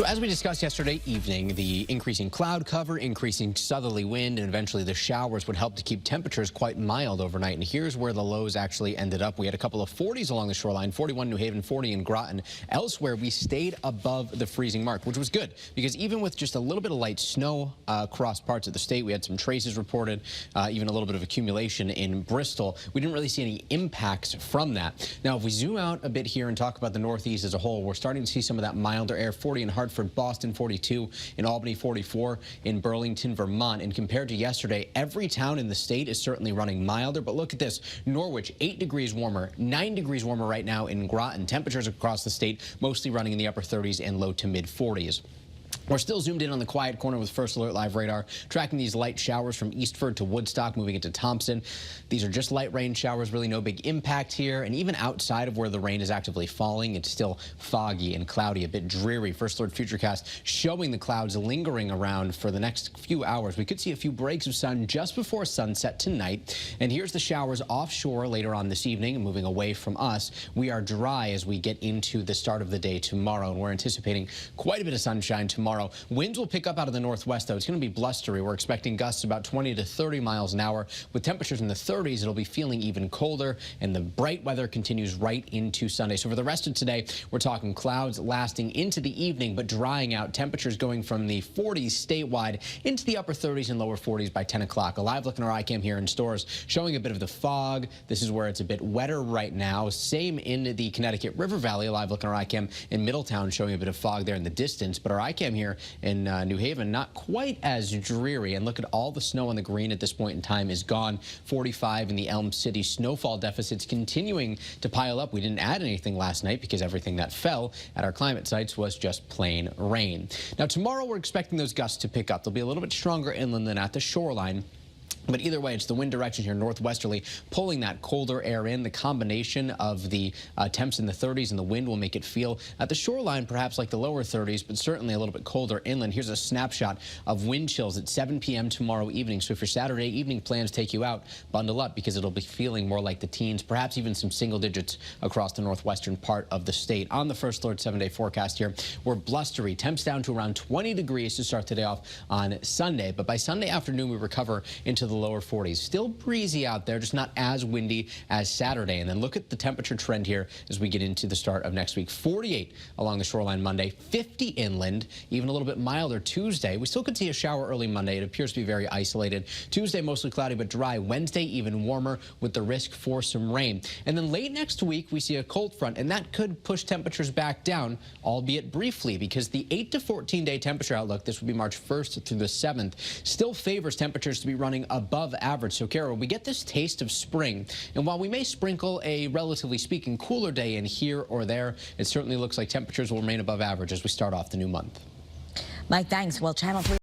So as we discussed yesterday evening, the increasing cloud cover, increasing southerly wind, and eventually the showers would help to keep temperatures quite mild overnight. And here's where the lows actually ended up. We had a couple of 40s along the shoreline, 41 New Haven, 40 in Groton. Elsewhere, we stayed above the freezing mark, which was good because even with just a little bit of light snow across parts of the state, we had some traces reported, even a little bit of accumulation in Bristol. We didn't really see any impacts from that. Now, if we zoom out a bit here and talk about the Northeast as a whole, we're starting to see some of that milder air. 40 in Hartford, Boston, 42 in Albany, 44 in Burlington, Vermont. And compared to yesterday, every town in the state is certainly running milder. But look at this. Norwich, 8 degrees warmer, 9 degrees warmer right now in Groton. Temperatures across the state mostly running in the upper 30s and low to mid 40s. We're still zoomed in on the quiet corner with First Alert Live radar, tracking these light showers from Eastford to Woodstock, moving into Thompson. These are just light rain showers, really no big impact here. And even outside of where the rain is actively falling, it's still foggy and cloudy, a bit dreary. First Alert Futurecast showing the clouds lingering around for the next few hours. We could see a few breaks of sun just before sunset tonight. And here's the showers offshore later on this evening, moving away from us. We are dry as we get into the start of the day tomorrow, and we're anticipating quite a bit of sunshine tomorrow. Winds will pick up out of the northwest, though. It's going to be blustery. We're expecting gusts about 20 to 30 miles an hour. With temperatures in the 30s, it'll be feeling even colder, and the bright weather continues right into Sunday. So for the rest of today, we're talking clouds lasting into the evening, but drying out. Temperatures going from the 40s statewide into the upper 30s and lower 40s by 10 o'clock. A live look in our iCam here in stores showing a bit of the fog. This is where it's a bit wetter right now. Same in the Connecticut River Valley. A live look in our iCam in Middletown showing a bit of fog there in the distance, but our iCam here in New Haven, not quite as dreary. And look at all the snow on the green at this point in time is gone. 45 in the Elm City. Snowfall deficits continuing to pile up. We didn't add anything last night because everything that fell at our climate sites was just plain rain. Now, tomorrow we're expecting those gusts to pick up. They'll be a little bit stronger inland than at the shoreline. But either way, it's the wind direction here, northwesterly, pulling that colder air in. The combination of the temps in the 30s and the wind will make it feel at the shoreline perhaps like the lower 30s, but certainly a little bit colder inland. Here's a snapshot of wind chills at 7 p.m. tomorrow evening. So if your Saturday evening plans take you out, bundle up because it'll be feeling more like the teens, perhaps even some single digits across the northwestern part of the state. On the First Alert 7-day forecast here, we're blustery. Temps down to around 20 degrees to start the day off on Sunday. But by Sunday afternoon, we recover into the lower 40s. Still breezy out there, just not as windy as Saturday. And then look at the temperature trend here as we get into the start of next week. 48 along the shoreline Monday, 50 inland, even a little bit milder Tuesday. We still could see a shower early Monday. It appears to be very isolated. Tuesday, mostly cloudy but dry. Wednesday, even warmer with the risk for some rain. And then late next week, we see a cold front, and that could push temperatures back down, albeit briefly, because the 8 to 14-day temperature outlook, this would be March 1st through the 7th, still favors temperatures to be running above average. So, Kara, we get this taste of spring, and while we may sprinkle a relatively speaking cooler day in here or there, it certainly looks like temperatures will remain above average as we start off the new month. Mike, thanks. Well, Channel 3